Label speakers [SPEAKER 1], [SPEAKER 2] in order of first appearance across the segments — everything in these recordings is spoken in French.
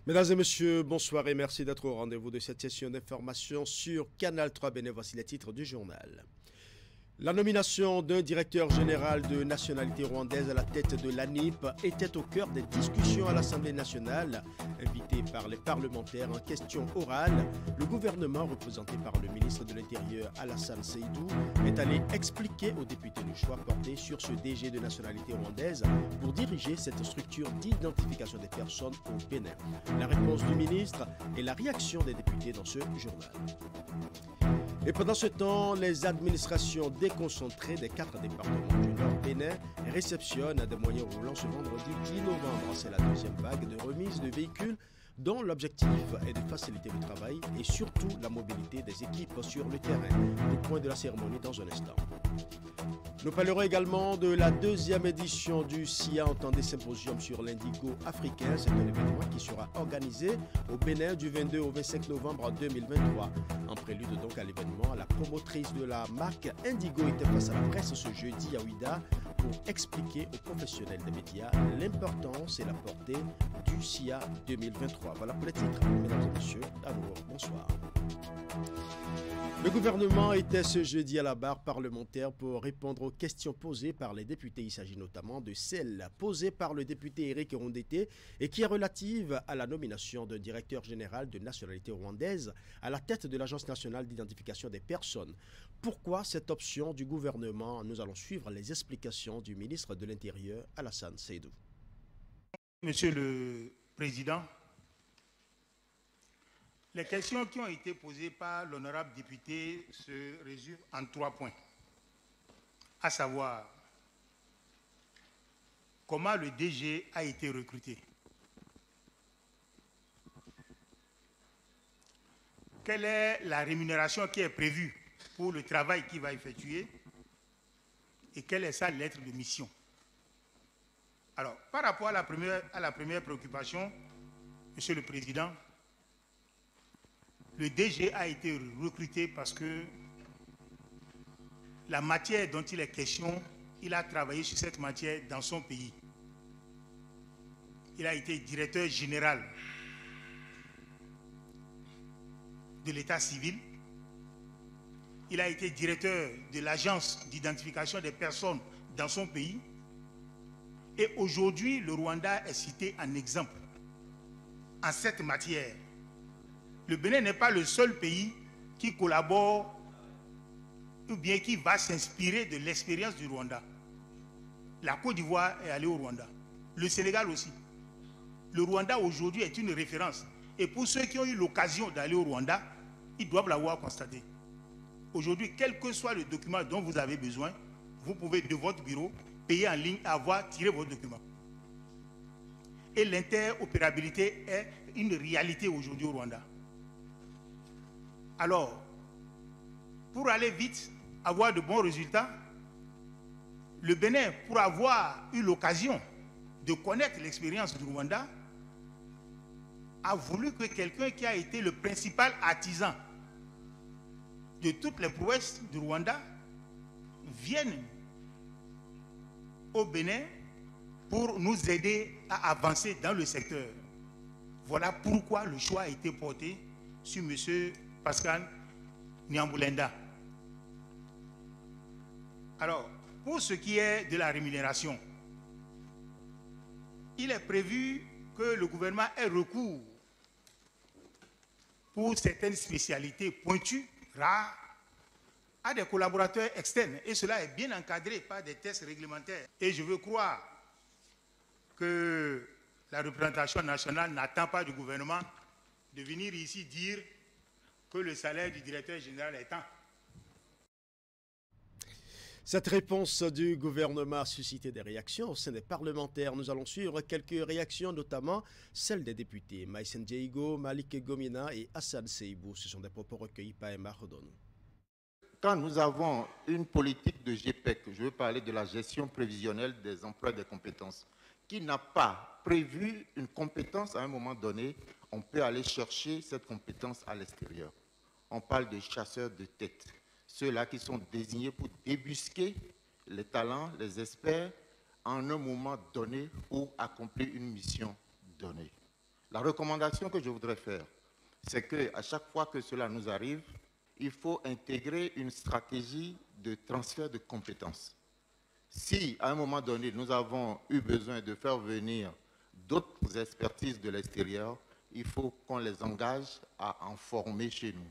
[SPEAKER 1] Mesdames et messieurs, bonsoir et merci d'être au rendez-vous de cette session d'information sur Canal 3 Bénin. Voici les titres du journal. La nomination d'un directeur général de nationalité rwandaise à la tête de l'ANIP était au cœur des discussions à l'Assemblée nationale. Invité par les parlementaires en question orale, le gouvernement, représenté par le ministre de l'Intérieur Alassane Seydou, est allé expliquer aux députés le choix porté sur ce DG de nationalité rwandaise pour diriger cette structure d'identification des personnes au Bénin. La réponse du ministre et la réaction des députés dans ce journal. Et pendant ce temps, les administrations déconcentrées des 4 départements du Nord Bénin réceptionnent des moyens roulants ce vendredi 10 novembre. C'est la deuxième vague de remise de véhicules dont l'objectif est de faciliter le travail et surtout la mobilité des équipes sur le terrain. Le point de la cérémonie dans un instant. Nous parlerons également de la deuxième édition du SIA, entendez symposium sur l'indigo africain. C'est un événement qui sera organisé au Bénin du 22 au 25 novembre 2023. En prélude donc à l'événement, la promotrice de la marque Indigo était face à la presse ce jeudi à Ouida pour expliquer aux professionnels des médias l'importance et la portée du SIA 2023. Voilà pour les titres. Mesdames et messieurs, alors bonsoir. Le gouvernement était ce jeudi à la barre parlementaire pour répondre aux questions posées par les députés. Il s'agit notamment de celle posée par le député Éric Rondete et qui est relative à la nomination d'un directeur général de nationalité rwandaise à la tête de l'Agence nationale d'identification des personnes. Pourquoi cette option du gouvernement? Nous allons suivre les explications du ministre de l'Intérieur, Alassane Seydou.
[SPEAKER 2] Monsieur le Président, les questions qui ont été posées par l'honorable député se résument en 3 points, à savoir comment le DG a été recruté, quelle est la rémunération qui est prévue pour le travail qu'il va effectuer et quelle est sa lettre de mission. Alors, par rapport à la première préoccupation, Monsieur le Président, le DG a été recruté parce que la matière dont il est question, il a travaillé sur cette matière dans son pays. Il a été directeur général de l'état civil. Il a été directeur de l'agence d'identification des personnes dans son pays. Et aujourd'hui, le Rwanda est cité en exemple en cette matière. Le Bénin n'est pas le seul pays qui collabore ou bien qui va s'inspirer de l'expérience du Rwanda. La Côte d'Ivoire est allée au Rwanda. Le Sénégal aussi. Le Rwanda aujourd'hui est une référence. Et pour ceux qui ont eu l'occasion d'aller au Rwanda, ils doivent l'avoir constaté. Aujourd'hui, quel que soit le document dont vous avez besoin, vous pouvez de votre bureau payer en ligne et tirer votre document. Et l'interopérabilité est une réalité aujourd'hui au Rwanda. Alors, pour aller vite, avoir de bons résultats, le Bénin, pour avoir eu l'occasion de connaître l'expérience du Rwanda, a voulu que quelqu'un qui a été le principal artisan de toutes les prouesses du Rwanda vienne au Bénin pour nous aider à avancer dans le secteur. Voilà pourquoi le choix a été porté sur M. Pascal Nyambulenda. Alors, pour ce qui est de la rémunération, il est prévu que le gouvernement ait recours pour certaines spécialités pointues, rares, à des collaborateurs externes. Et cela est bien encadré par des tests réglementaires. Et je veux croire que la représentation nationale n'attend pas du gouvernement de venir ici dire que le salaire du directeur général est tant.
[SPEAKER 1] Cette réponse du gouvernement a suscité des réactions au sein des parlementaires. Nous allons suivre quelques réactions, notamment celles des députés Maïsen Diego, Malik Gomina et Hassan Seibou. Ce sont des propos recueillis par Emma Rodon.
[SPEAKER 3] Quand nous avons une politique de GPEC, je veux parler de la gestion prévisionnelle des emplois et des compétences, qui n'a pas prévu une compétence à un moment donné, on peut aller chercher cette compétence à l'extérieur. On parle de chasseurs de tête, ceux-là qui sont désignés pour débusquer les talents, les experts, en un moment donné ou accomplir une mission donnée. La recommandation que je voudrais faire, c'est qu'à chaque fois que cela nous arrive, il faut intégrer une stratégie de transfert de compétences. Si, à un moment donné, nous avons eu besoin de faire venir d'autres expertises de l'extérieur, il faut qu'on les engage à en former chez nous.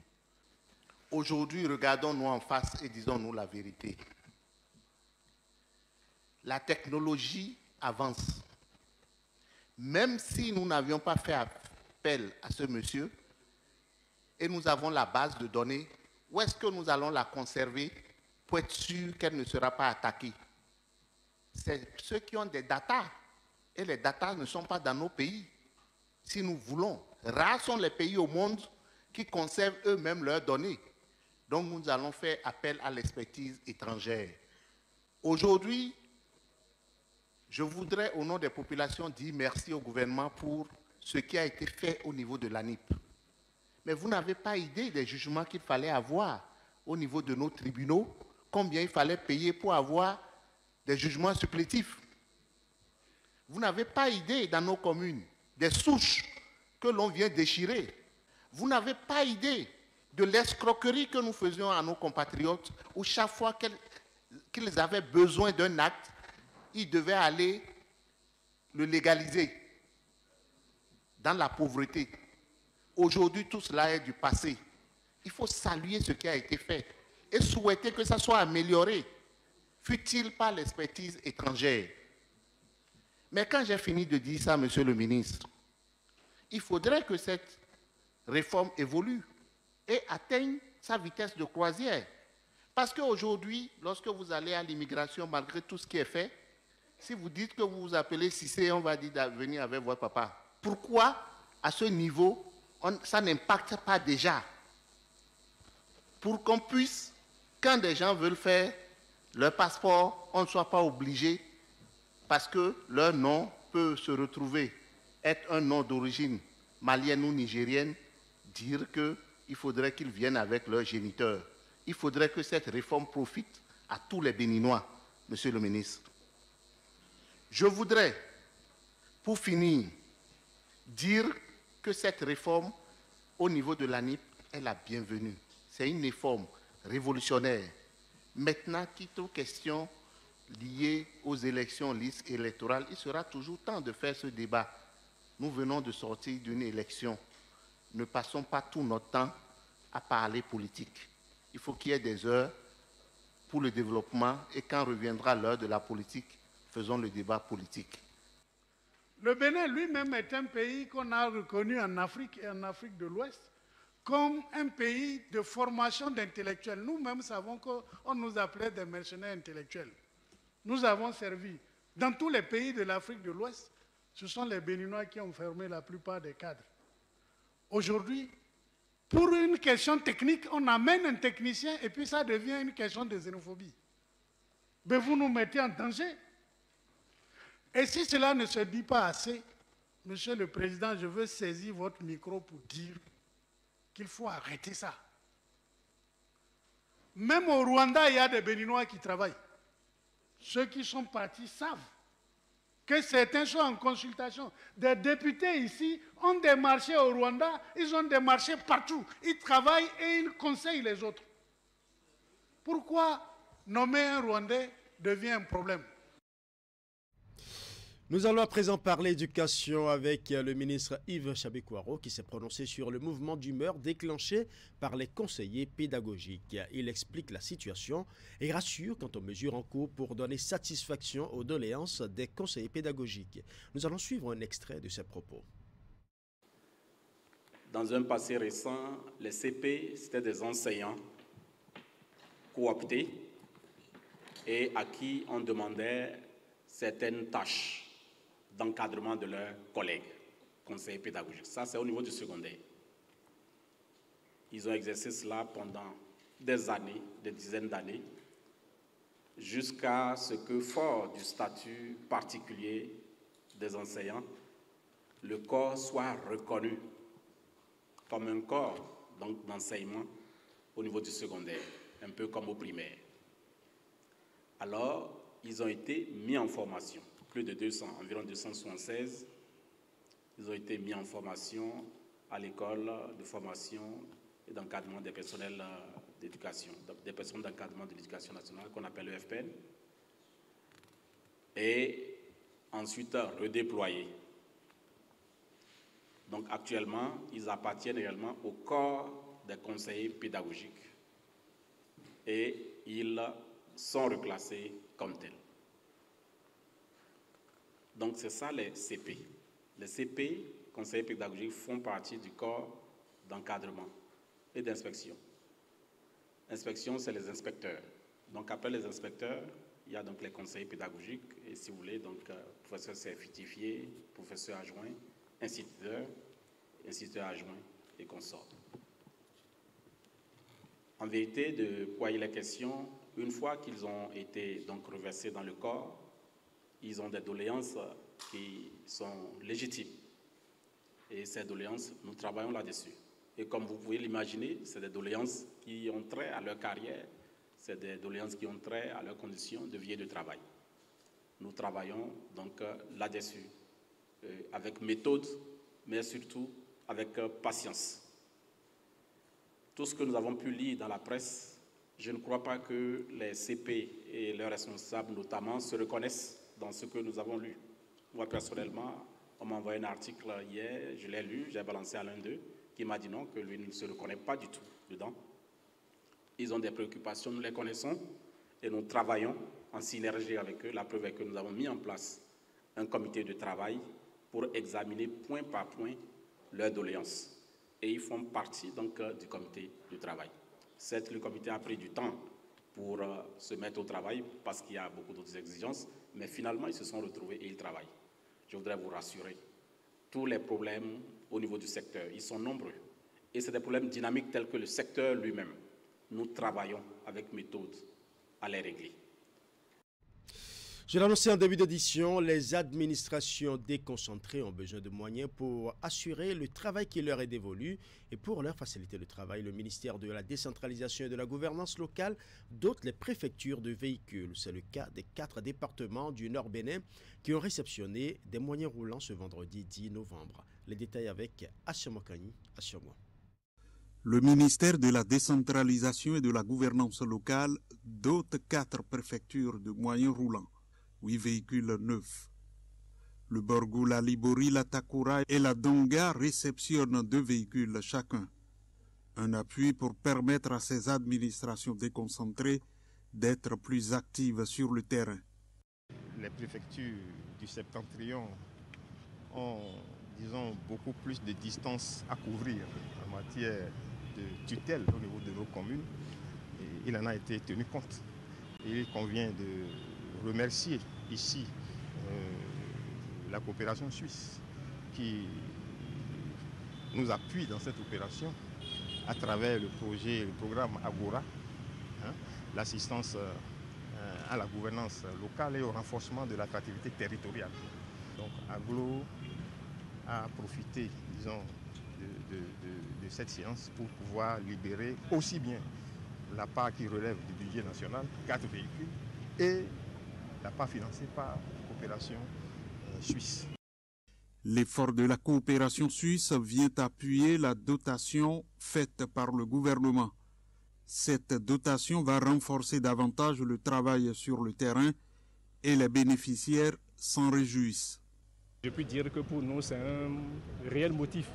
[SPEAKER 4] Aujourd'hui, regardons-nous en face et disons-nous la vérité. La technologie avance. Même si nous n'avions pas fait appel à ce monsieur, et nous avons la base de données, où est-ce que nous allons la conserver pour être sûr qu'elle ne sera pas attaquée? C'est ceux qui ont des datas, et les datas ne sont pas dans nos pays. Si nous voulons, rares sont les pays au monde qui conservent eux-mêmes leurs données. Donc nous allons faire appel à l'expertise étrangère. Aujourd'hui, je voudrais, au nom des populations, dire merci au gouvernement pour ce qui a été fait au niveau de l'ANIP. Mais vous n'avez pas idée des jugements qu'il fallait avoir au niveau de nos tribunaux, combien il fallait payer pour avoir des jugements supplétifs. Vous n'avez pas idée dans nos communes des souches que l'on vient déchirer. Vous n'avez pas idée de l'escroquerie que nous faisions à nos compatriotes, où chaque fois qu'ils avaient besoin d'un acte, ils devaient aller le légaliser dans la pauvreté. Aujourd'hui, tout cela est du passé. Il faut saluer ce qui a été fait et souhaiter que ça soit amélioré, fût-il par l'expertise étrangère. Mais quand j'ai fini de dire ça, Monsieur le ministre, il faudrait que cette réforme évolue et atteigne sa vitesse de croisière. Parce qu'aujourd'hui, lorsque vous allez à l'immigration, malgré tout ce qui est fait, si vous dites que vous vous appelez Cissé, on va dire de venir avec votre papa. Pourquoi, à ce niveau, ça n'impacte pas déjà? Pour qu'on puisse, quand des gens veulent faire leur passeport, on ne soit pas obligé, parce que leur nom peut se retrouver être un nom d'origine malienne ou nigérienne, dire qu'il faudrait qu'ils viennent avec leurs géniteurs. Il faudrait que cette réforme profite à tous les Béninois, Monsieur le ministre. Je voudrais, pour finir, dire que cette réforme, au niveau de l'ANIP, est la bienvenue. C'est une réforme révolutionnaire. Maintenant, quitte aux questions liées aux élections, listes électorales, il sera toujours temps de faire ce débat. Nous venons de sortir d'une élection. Ne passons pas tout notre temps à parler politique. Il faut qu'il y ait des heures pour le développement et quand reviendra l'heure de la politique, faisons le débat politique.
[SPEAKER 5] Le Bénin lui-même est un pays qu'on a reconnu en Afrique et en Afrique de l'Ouest comme un pays de formation d'intellectuels. Nous-mêmes savons qu'on nous appelait des mercenaires intellectuels. Nous avons servi. Dans tous les pays de l'Afrique de l'Ouest, ce sont les Béninois qui ont formé la plupart des cadres. Aujourd'hui, pour une question technique, on amène un technicien et puis ça devient une question de xénophobie. Mais vous nous mettez en danger. Et si cela ne se dit pas assez, Monsieur le Président, je veux saisir votre micro pour dire qu'il faut arrêter ça. Même au Rwanda, il y a des Béninois qui travaillent. Ceux qui sont partis savent que certains sont en consultation. Des députés ici ont des marchés au Rwanda, ils ont des marchés partout. Ils travaillent et ils conseillent les autres. Pourquoi nommer un Rwandais devient un problème?
[SPEAKER 1] Nous allons à présent parler éducation avec le ministre Yves Chabé-Kouaro qui s'est prononcé sur le mouvement d'humeur déclenché par les conseillers pédagogiques. Il explique la situation et rassure quant aux mesures en cours pour donner satisfaction aux doléances des conseillers pédagogiques. Nous allons suivre un extrait de ses propos.
[SPEAKER 6] Dans un passé récent, les CP, c'était des enseignants cooptés et à qui on demandait certaines tâches d'encadrement de leurs collègues, conseillers pédagogiques. Ça, c'est au niveau du secondaire. Ils ont exercé cela pendant des années, des dizaines d'années, jusqu'à ce que, fort du statut particulier des enseignants, le corps soit reconnu comme un corps d'enseignement au niveau du secondaire, un peu comme au primaire. Alors, ils ont été mis en formation. Plus de 200, environ 276, Ils ont été mis en formation à l'école de formation et d'encadrement des personnels d'éducation, des personnes d'encadrement de l'éducation nationale qu'on appelle le FPN, et ensuite redéployés. Donc actuellement, ils appartiennent également au corps des conseillers pédagogiques et ils sont reclassés comme tels. Donc c'est ça les CP. Les CP, conseillers pédagogiques, font partie du corps d'encadrement et d'inspection. Inspection, c'est les inspecteurs. Donc après les inspecteurs, il y a donc les conseillers pédagogiques et si vous voulez, donc professeur certifié, professeur adjoint, instituteur adjoint et consorts. En vérité, de quoi il est question, une fois qu'ils ont été donc reversés dans le corps, ils ont des doléances qui sont légitimes. Et ces doléances, nous travaillons là-dessus. Et comme vous pouvez l'imaginer, c'est des doléances qui ont trait à leur carrière, c'est des doléances qui ont trait à leurs conditions de vie et de travail. Nous travaillons donc là-dessus, avec méthode, mais surtout avec patience. Tout ce que nous avons pu lire dans la presse, je ne crois pas que les CP et leurs responsables notamment se reconnaissent dans ce que nous avons lu. Moi personnellement, on m'a envoyé un article hier, je l'ai lu, j'ai balancé à l'un d'eux, qui m'a dit non, que lui ne se reconnaît pas du tout dedans. Ils ont des préoccupations, nous les connaissons et nous travaillons en synergie avec eux. La preuve est que nous avons mis en place un comité de travail pour examiner point par point leurs doléances. Et ils font partie donc du comité de travail. Certes, le comité a pris du temps pour se mettre au travail parce qu'il y a beaucoup d'autres exigences, mais finalement, ils se sont retrouvés et ils travaillent. Je voudrais vous rassurer, tous les problèmes au niveau du secteur, ils sont nombreux. Et c'est des problèmes dynamiques tels que le secteur lui-même. Nous travaillons avec méthode à les régler.
[SPEAKER 1] Je l'ai annoncé en début d'édition, les administrations déconcentrées ont besoin de moyens pour assurer le travail qui leur est dévolu et pour leur faciliter le travail. Le ministère de la décentralisation et de la gouvernance locale dote les préfectures de véhicules. C'est le cas des 4 départements du Nord Bénin qui ont réceptionné des moyens roulants ce vendredi 10 novembre. Les détails avec Ashamokani Ashomo.
[SPEAKER 7] Le ministère de la décentralisation et de la gouvernance locale dote 4 préfectures de moyens roulants. 8 véhicules neufs. Le Borgou, la Libori, la Takura et la Donga réceptionnent 2 véhicules chacun. Un appui pour permettre à ces administrations déconcentrées d'être plus actives sur le terrain.
[SPEAKER 8] Les préfectures du septentrion ont, disons, beaucoup plus de distance à couvrir en matière de tutelle au niveau de nos communes. Et il en a été tenu compte. Et il convient de remercier ici la coopération suisse qui nous appuie dans cette opération à travers le programme Agora, l'assistance à la gouvernance locale et au renforcement de l'attractivité territoriale. Donc Aglo a profité, disons, de cette séance pour pouvoir libérer aussi bien la part qui relève du budget national, 4 véhicules, et la part financée par la coopération suisse.
[SPEAKER 7] L'effort de la coopération suisse vient appuyer la dotation faite par le gouvernement. Cette dotation va renforcer davantage le travail sur le terrain et les bénéficiaires s'en réjouissent.
[SPEAKER 9] Je peux dire que pour nous, c'est un réel motif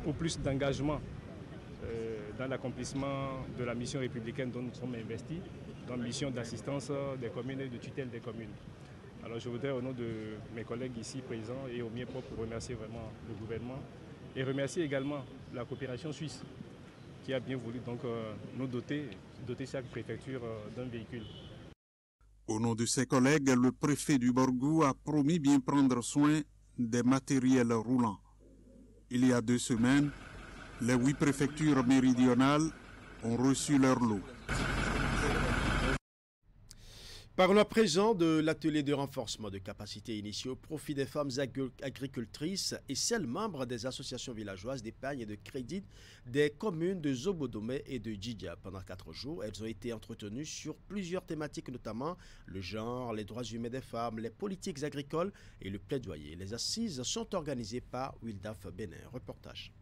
[SPEAKER 9] pour plus d'engagement dans l'accomplissement de la mission républicaine dont nous sommes investis, dans la mission d'assistance des communes et de tutelle des communes. Alors je voudrais au nom de mes collègues ici présents et au mien propre remercier vraiment le gouvernement et remercier également la coopération suisse qui a bien voulu donc nous doter chaque préfecture d'un véhicule.
[SPEAKER 7] Au nom de ses collègues, le préfet du Borgou a promis bien prendre soin des matériels roulants. Il y a 2 semaines, les 8 préfectures méridionales ont reçu leur lot.
[SPEAKER 1] Parlons à présent de l'atelier de renforcement de capacités initiées au profit des femmes agricultrices et celles membres des associations villageoises d'épargne et de crédit des communes de Zobodomé et de Djidja. Pendant 4 jours, elles ont été entretenues sur plusieurs thématiques, notamment le genre, les droits humains des femmes, les politiques agricoles et le plaidoyer. Les assises sont organisées par Wildaf Bénin. Reportage.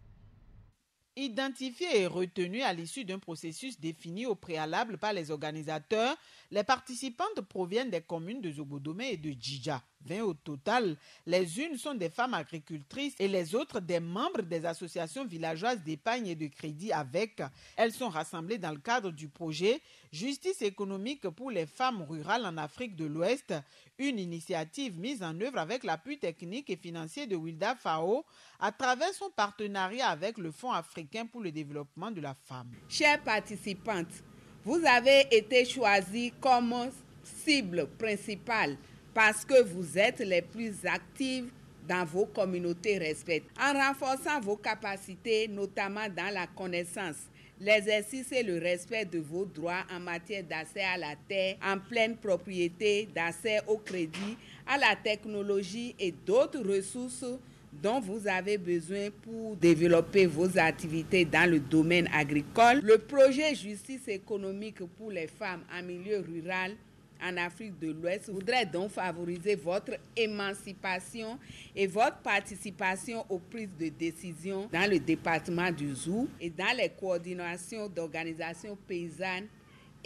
[SPEAKER 10] Identifiés et retenus à l'issue d'un processus défini au préalable par les organisateurs, les participantes proviennent des communes de Zobodomé et de Djidja. 20 au total. Les unes sont des femmes agricultrices et les autres des membres des associations villageoises d'épargne et de crédit avec. Elles sont rassemblées dans le cadre du projet Justice économique pour les femmes rurales en Afrique de l'Ouest, une initiative mise en œuvre avec l'appui technique et financier de Wilda Fao à travers son partenariat avec le Fonds africain pour le développement de la femme.
[SPEAKER 11] Chères participantes, vous avez été choisies comme cible principale parce que vous êtes les plus actives dans vos communautés respectives. En renforçant vos capacités, notamment dans la connaissance, l'exercice et le respect de vos droits en matière d'accès à la terre en pleine propriété, d'accès au crédit, à la technologie et d'autres ressources dont vous avez besoin pour développer vos activités dans le domaine agricole. Le projet Justice économique pour les femmes en milieu rural en Afrique de l'Ouest voudrait donc favoriser votre émancipation et votre participation aux prises de décision dans le département du Zou et dans les coordinations d'organisations paysannes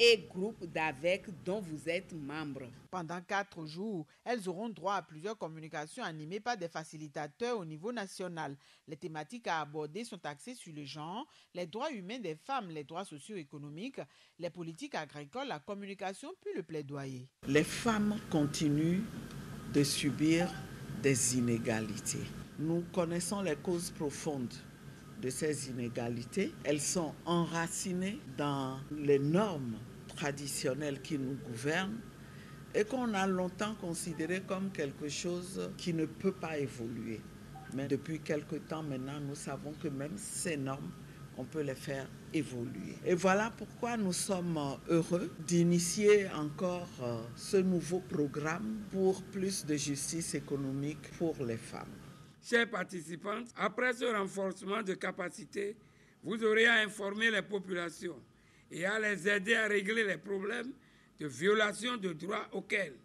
[SPEAKER 11] et groupes d'AVEC dont vous êtes membre.
[SPEAKER 10] Pendant 4 jours, elles auront droit à plusieurs communications animées par des facilitateurs au niveau national. Les thématiques à aborder sont axées sur le genre, les droits humains des femmes, les droits socio-économiques, les politiques agricoles, la communication puis le plaidoyer.
[SPEAKER 11] Les femmes continuent de subir des inégalités. Nous connaissons les causes profondes de ces inégalités. Elles sont enracinées dans les normes traditionnelles qui nous gouvernent et qu'on a longtemps considéré comme quelque chose qui ne peut pas évoluer. Mais depuis quelque temps maintenant, nous savons que même ces normes, on peut les faire évoluer. Et voilà pourquoi nous sommes heureux d'initier encore ce nouveau programme pour plus de justice économique pour les femmes.
[SPEAKER 12] Chers participantes, après ce renforcement de capacité, vous aurez à informer les populations et à les aider à régler les problèmes de violation de droits auxquels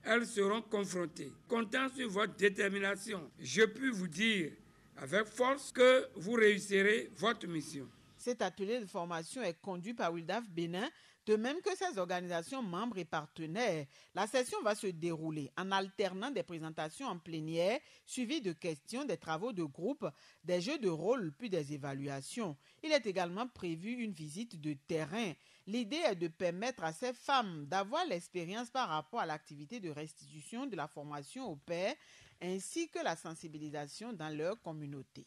[SPEAKER 12] elles seront confrontées. Comptant sur votre détermination, je puis vous dire avec force que vous réussirez votre mission.
[SPEAKER 10] Cet atelier de formation est conduit par Wildaf Bénin, de même que ses organisations membres et partenaires. La session va se dérouler en alternant des présentations en plénière, suivies de questions, des travaux de groupe, des jeux de rôle, puis des évaluations. Il est également prévu une visite de terrain. L'idée est de permettre à ces femmes d'avoir l'expérience par rapport à l'activité de restitution de la formation au pairs, ainsi que la sensibilisation dans leur communauté.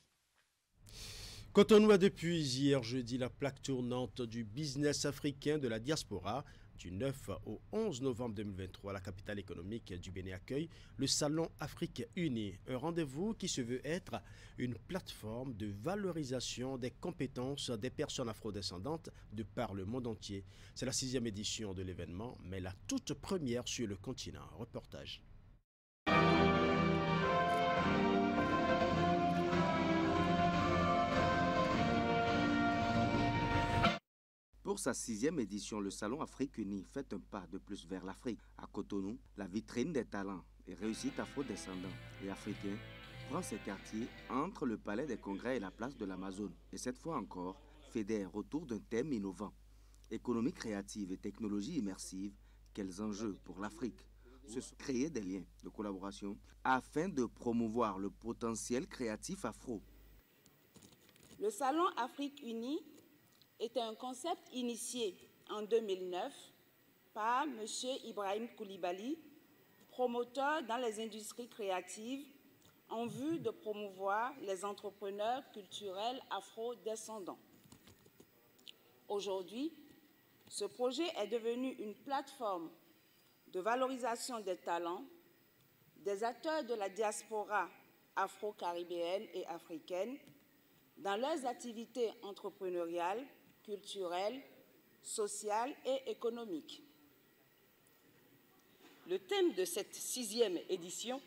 [SPEAKER 1] Cotonou a depuis hier jeudi la plaque tournante du business africain de la diaspora. Du 9 au 11 novembre 2023, la capitale économique du Bénin accueille le Salon Afrique Unie, un rendez-vous qui se veut être une plateforme de valorisation des compétences des personnes afrodescendantes de par le monde entier. C'est la 6e édition de l'événement, mais la toute première sur le continent. Reportage.
[SPEAKER 13] Pour sa 6e édition, le Salon Afrique Unie fait un pas de plus vers l'Afrique. À Cotonou, la vitrine des talents et réussites afro-descendants et africains prend ses quartiers entre le palais des congrès et la place de l'Amazone. Et cette fois encore, fédère autour d'un thème innovant. Économie créative et technologie immersive, quels enjeux pour l'Afrique? Se créer des liens de collaboration afin de promouvoir le potentiel créatif afro.
[SPEAKER 14] Le Salon Afrique Unie est un concept initié en 2009 par M. Ibrahim Koulibaly, promoteur dans les industries créatives en vue de promouvoir les entrepreneurs culturels afro-descendants. Aujourd'hui, ce projet est devenu une plateforme de valorisation des talents des acteurs de la diaspora afro-caribéenne et africaine dans leurs activités entrepreneuriales, culturelles, sociales et économiques. Le thème de cette 6e édition,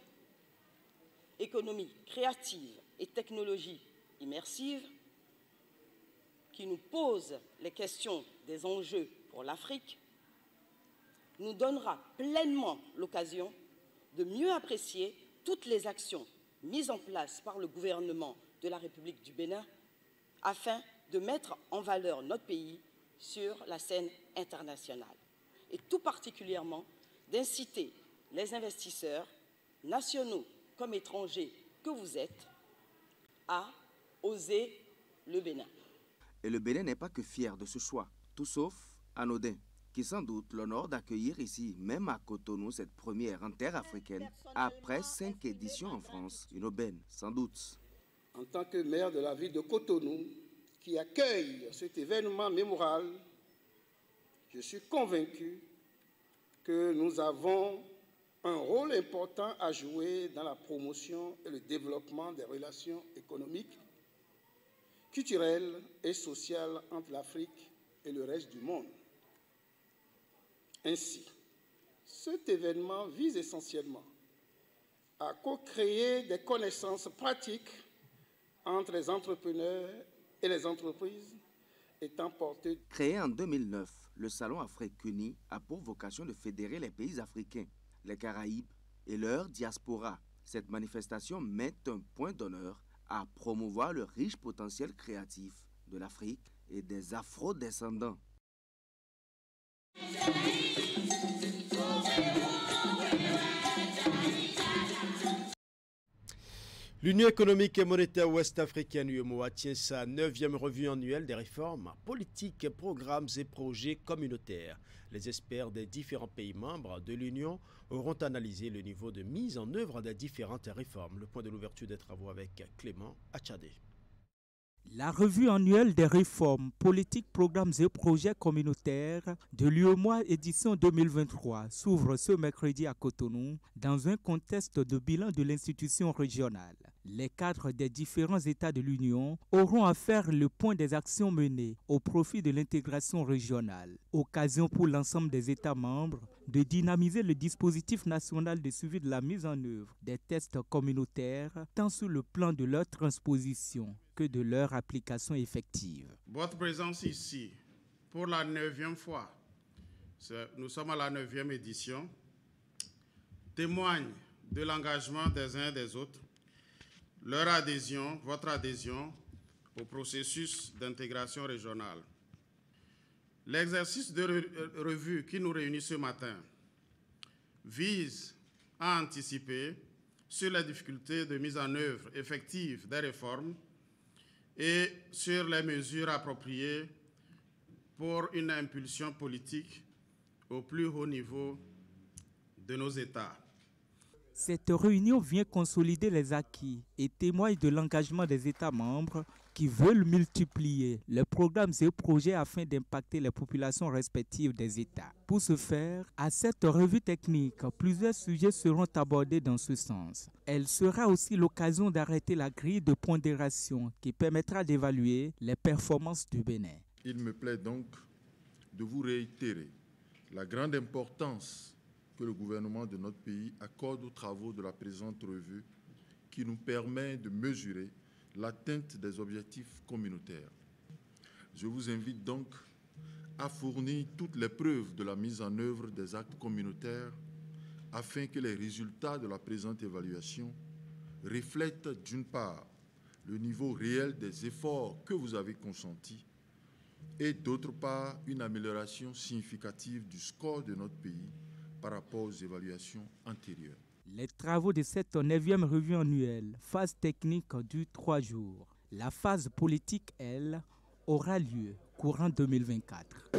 [SPEAKER 14] économie créative et technologie immersive, qui nous pose les questions des enjeux pour l'Afrique, nous donnera pleinement l'occasion de mieux apprécier toutes les actions mises en place par le gouvernement de la République du Bénin afin de mettre en valeur notre pays sur la scène internationale et tout particulièrement d'inciter les investisseurs, nationaux comme étrangers que vous êtes, à oser le Bénin.
[SPEAKER 13] Et le Bénin n'est pas que fier de ce choix, tout sauf anodin, qui sans doute l'honore d'accueillir ici, même à Cotonou, cette première en terre africaine, après 5 éditions en France, une aubaine, sans doute.
[SPEAKER 15] En tant que maire de la ville de Cotonou, qui accueille cet événement mémorable, je suis convaincu que nous avons un rôle important à jouer dans la promotion et le développement des relations économiques, culturelles et sociales entre l'Afrique et le reste du monde. Ainsi, cet événement vise essentiellement à co-créer des connaissances pratiques entre les entrepreneurs et les entreprises étant portées.
[SPEAKER 13] Créé en 2009, le Salon Afrique Unie a pour vocation de fédérer les pays africains, les Caraïbes et leur diaspora. Cette manifestation met un point d'honneur à promouvoir le riche potentiel créatif de l'Afrique et des afro-descendants.
[SPEAKER 1] L'Union économique et monétaire ouest-africaine UEMOA tient sa 9e revue annuelle des réformes, politiques, programmes et projets communautaires. Les experts des différents pays membres de l'Union auront analysé le niveau de mise en œuvre des différentes réformes. Le point de l'ouverture des travaux avec Clément Achadé.
[SPEAKER 16] La revue annuelle des réformes, politiques, programmes et projets communautaires de l'UEMOA édition 2023 s'ouvre ce mercredi à Cotonou dans un contexte de bilan de l'institution régionale. Les cadres des différents États de l'Union auront à faire le point des actions menées au profit de l'intégration régionale. Occasion pour l'ensemble des États membres de dynamiser le dispositif national de suivi de la mise en œuvre des tests communautaires, tant sur le plan de leur transposition que de leur application effective.
[SPEAKER 17] Votre présence ici pour la 9e fois, nous sommes à la 9e édition, témoigne de l'engagement des uns et des autres, leur adhésion, votre adhésion au processus d'intégration régionale. L'exercice de revue qui nous réunit ce matin vise à anticiper sur les difficultés de mise en œuvre effective des réformes et sur les mesures appropriées pour une impulsion politique au plus haut niveau de nos États.
[SPEAKER 16] Cette réunion vient consolider les acquis et témoigne de l'engagement des États membres qui veulent multiplier les programmes et projets afin d'impacter les populations respectives des États. Pour ce faire, à cette revue technique, plusieurs sujets seront abordés dans ce sens. Elle sera aussi l'occasion d'arrêter la grille de pondération qui permettra d'évaluer les performances du Bénin.
[SPEAKER 18] Il me plaît donc de vous réitérer la grande importance que le gouvernement de notre pays accorde aux travaux de la présente revue qui nous permet de mesurer l'atteinte des objectifs communautaires. Je vous invite donc à fournir toutes les preuves de la mise en œuvre des actes communautaires afin que les résultats de la présente évaluation reflètent d'une part le niveau réel des efforts que vous avez consentis et d'autre part une amélioration significative du score de notre pays par rapport aux évaluations antérieures.
[SPEAKER 16] Les travaux de cette 9e revue annuelle, phase technique dure 3 jours. La phase politique, elle, aura lieu courant 2024.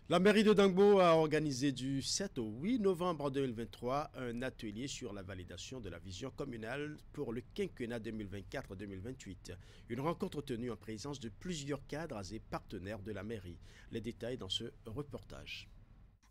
[SPEAKER 1] La mairie de Dangbo a organisé du 7 au 8 novembre 2023 un atelier sur la validation de la vision communale pour le quinquennat 2024-2028. Une rencontre tenue en présence de plusieurs cadres et partenaires de la mairie. Les détails dans ce reportage.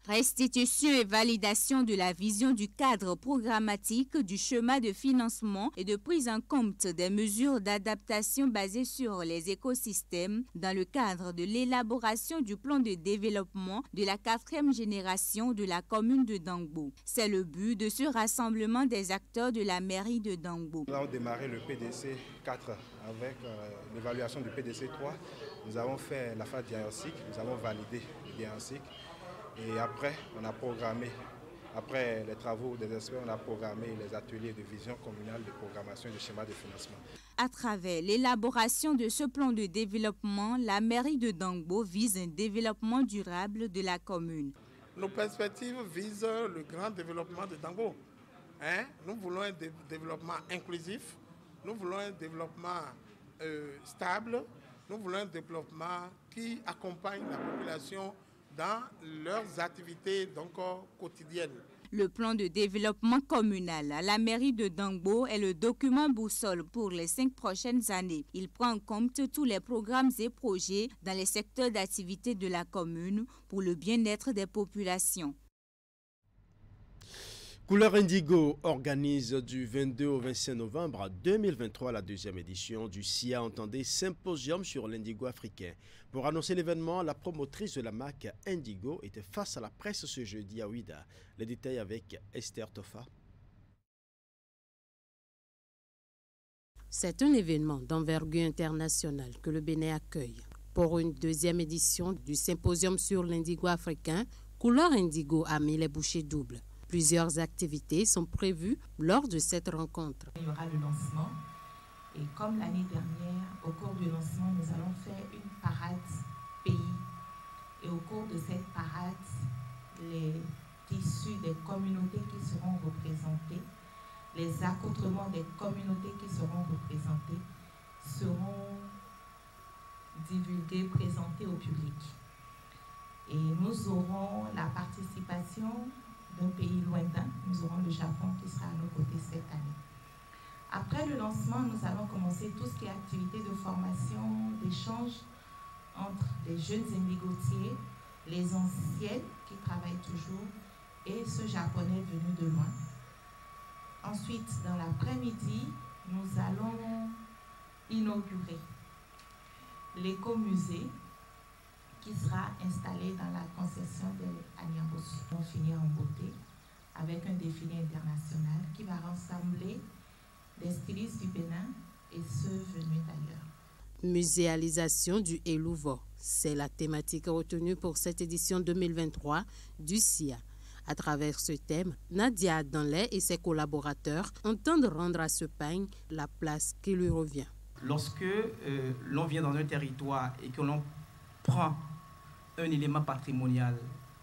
[SPEAKER 19] Restitution et validation de la vision du cadre programmatique du schéma de financement et de prise en compte des mesures d'adaptation basées sur les écosystèmes dans le cadre de l'élaboration du plan de développement de la 4e génération de la commune de Dangbo. C'est le but de ce rassemblement des acteurs de la mairie de Dangbo.
[SPEAKER 20] Nous avons démarré le PDC 4 avec l'évaluation du PDC 3. Nous avons fait la phase diagnostique, nous avons validé le diagnostic. Et après, on a programmé, après les travaux des experts, on a programmé les ateliers de vision communale de programmation et de schéma de financement.
[SPEAKER 19] À travers l'élaboration de ce plan de développement, la mairie de Dangbo vise un développement durable de la commune.
[SPEAKER 21] Nos perspectives visent le grand développement de Dangbo. Nous voulons un développement inclusif, nous voulons un développement stable, nous voulons un développement qui accompagne la population dans leurs activités quotidiennes.
[SPEAKER 19] Le plan de développement communal à la mairie de Dangbo est le document boussole pour les 5 prochaines années. Il prend en compte tous les programmes et projets dans les secteurs d'activité de la commune pour le bien-être des populations.
[SPEAKER 1] Couleur Indigo organise du 22 au 25 novembre 2023 la 2e édition du SIA Entendez Symposium sur l'indigo africain. Pour annoncer l'événement, la promotrice de la marque Indigo était face à la presse ce jeudi à Ouida. Les détails avec Esther Tofa.
[SPEAKER 22] C'est un événement d'envergure internationale que le Bénin accueille. Pour une 2e édition du Symposium sur l'indigo africain, Couleur Indigo a mis les bouchées doubles. Plusieurs activités sont prévues lors de cette rencontre.
[SPEAKER 23] Il y aura le lancement et comme l'année dernière, au cours du lancement, nous allons faire une parade pays. Et au cours de cette parade, les tissus des communautés qui seront représentées, les accoutrements des communautés qui seront représentées seront divulgués, présentés au public. Et nous aurons la participation d'un pays lointain. Nous aurons le Japon qui sera à nos côtés cette année. Après le lancement, nous allons commencer tout ce qui est activité de formation, d'échange entre les jeunes indigotiers, les anciennes qui travaillent toujours et ce japonais venu de loin. Ensuite, dans l'après-midi, nous allons inaugurer l'écomusée qui sera installé dans la concession de Anyambos. On va finir en beauté avec un défilé international qui va rassembler des stylistes du Bénin et ceux venus d'ailleurs.
[SPEAKER 22] Muséalisation du Elouvo, c'est la thématique retenue pour cette édition 2023 du SIA. À travers ce thème, Nadia Danley et ses collaborateurs entendent rendre à ce peigne la place qui lui revient.
[SPEAKER 24] Lorsque l'on vient dans un territoire et que l'on prend un élément patrimonial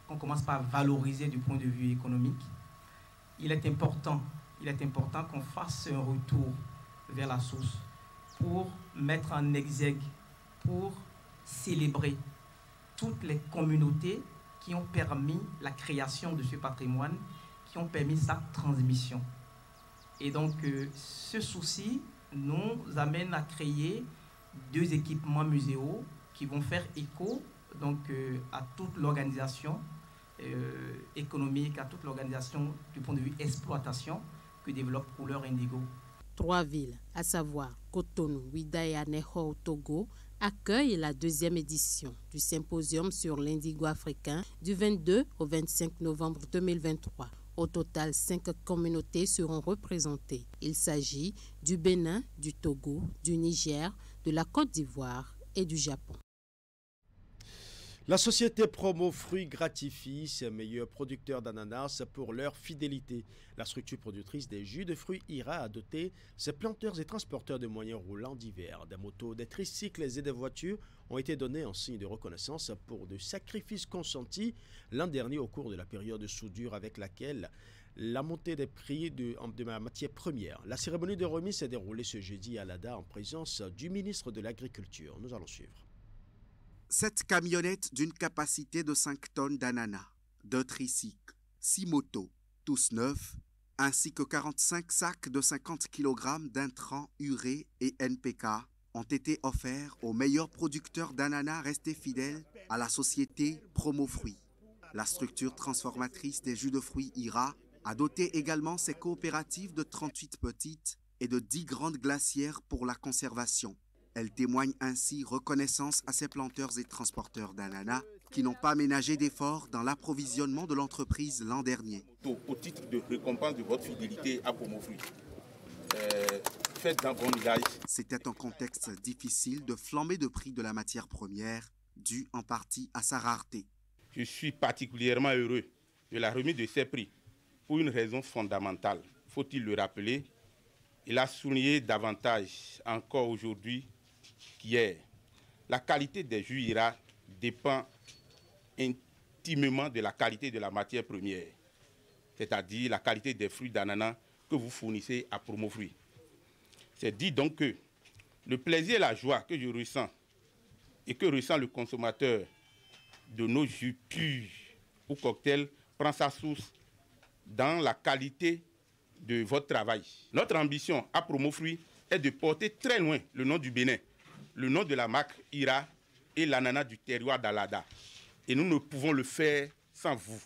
[SPEAKER 24] qu'on commence par valoriser du point de vue économique, il est important qu'on fasse un retour vers la source pour mettre en exergue, pour célébrer toutes les communautés qui ont permis la création de ce patrimoine, qui ont permis sa transmission. Et donc, ce souci nous amène à créer 2 équipements muséaux qui vont faire écho à toute l'organisation économique, à toute l'organisation du point de vue exploitation que développe Couleur Indigo.
[SPEAKER 22] 3 villes, à savoir Cotonou, Ouida et Aného au Togo, accueillent la 2e édition du Symposium sur l'indigo africain du 22 au 25 novembre 2023. Au total, 5 communautés seront représentées. Il s'agit du Bénin, du Togo, du Niger, de la Côte d'Ivoire et du Japon.
[SPEAKER 1] La société Promo Fruits gratifie ses meilleurs producteurs d'ananas pour leur fidélité. La structure productrice des jus de fruits ira à doter ses planteurs et transporteurs de moyens roulants divers. Des motos, des tricycles et des voitures ont été donnés en signe de reconnaissance pour de sacrifices consentis l'an dernier au cours de la période de soudure avec laquelle la montée des prix de la matière première. La cérémonie de remise s'est déroulée ce jeudi à l'ADA en présence du ministre de l'Agriculture. Nous allons suivre.
[SPEAKER 25] Cette camionnette d'une capacité de 5 tonnes d'ananas, 2 tricycles, 6 motos, tous neufs, ainsi que 45 sacs de 50 kg d'intrants urée et NPK ont été offerts aux meilleurs producteurs d'ananas restés fidèles à la société Promo Fruits. La structure transformatrice des jus de fruits IRA a doté également ses coopératives de 38 petites et de 10 grandes glacières pour la conservation. Elle témoigne ainsi reconnaissance à ses planteurs et transporteurs d'ananas qui n'ont pas ménagé d'efforts dans l'approvisionnement de l'entreprise l'an dernier.
[SPEAKER 2] Au titre de récompense de votre fidélité à Promofruit, faites un bon usage.
[SPEAKER 25] C'était un contexte difficile de flambée de prix de la matière première, due en partie à sa rareté.
[SPEAKER 2] Je suis particulièrement heureux de la remise de ces prix pour une raison fondamentale. Faut-il le rappeler? Il a souligné davantage encore aujourd'hui qu'hier. La qualité des jus IRA dépend intimement de la qualité de la matière première, c'est-à-dire la qualité des fruits d'ananas que vous fournissez à Promofruit. C'est dit donc que le plaisir et la joie que je ressens et que ressent le consommateur de nos jus purs ou cocktails prend sa source dans la qualité de votre travail. Notre ambition à Promofruit est de porter très loin le nom du Bénin, le nom de la marque IRA et l'ananas du terroir d'Alada. Et nous ne pouvons le faire sans vous.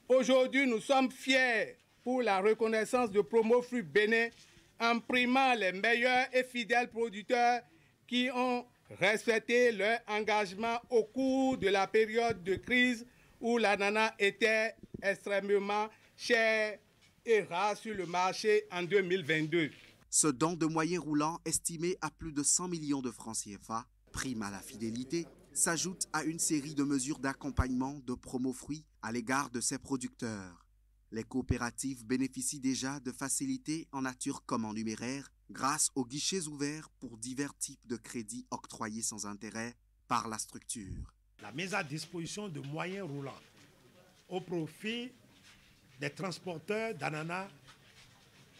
[SPEAKER 3] Aujourd'hui, nous sommes fiers pour la reconnaissance de Promofruit Bénin en primant les meilleurs et fidèles producteurs qui ont respecté leur engagement au cours de la période de crise où l'ananas était extrêmement cher et rare sur le marché en 2022.
[SPEAKER 25] Ce don de moyens roulants estimé à plus de 100 millions de francs CFA, prime à la fidélité, s'ajoute à une série de mesures d'accompagnement de Promofruit à l'égard de ses producteurs. Les coopératives bénéficient déjà de facilités en nature comme en numéraire grâce aux guichets ouverts pour divers types de crédits octroyés sans intérêt par la structure.
[SPEAKER 4] La mise à disposition de moyens roulants au profit des transporteurs d'ananas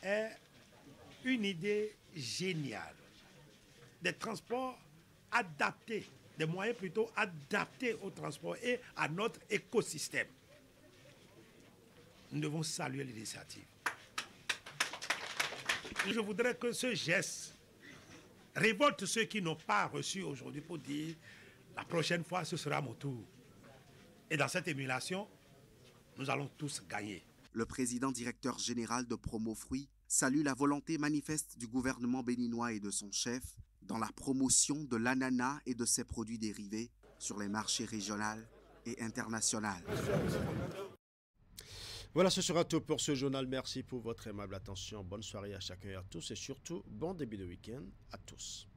[SPEAKER 4] est une idée géniale. Des transports adaptés, des moyens plutôt adaptés au transport et à notre écosystème. Nous devons saluer l'initiative. Je voudrais que ce geste révolte ceux qui n'ont pas reçu aujourd'hui pour dire la prochaine fois ce sera mon tour. Et dans cette émulation, nous allons tous gagner.
[SPEAKER 25] Le président directeur général de Promofruit salue la volonté manifeste du gouvernement béninois et de son chef dans la promotion de l'ananas et de ses produits dérivés sur les marchés régionaux et internationaux.
[SPEAKER 1] Voilà, ce sera tout pour ce journal. Merci pour votre aimable attention. Bonne soirée à chacun et à tous et surtout, bon début de week-end à tous.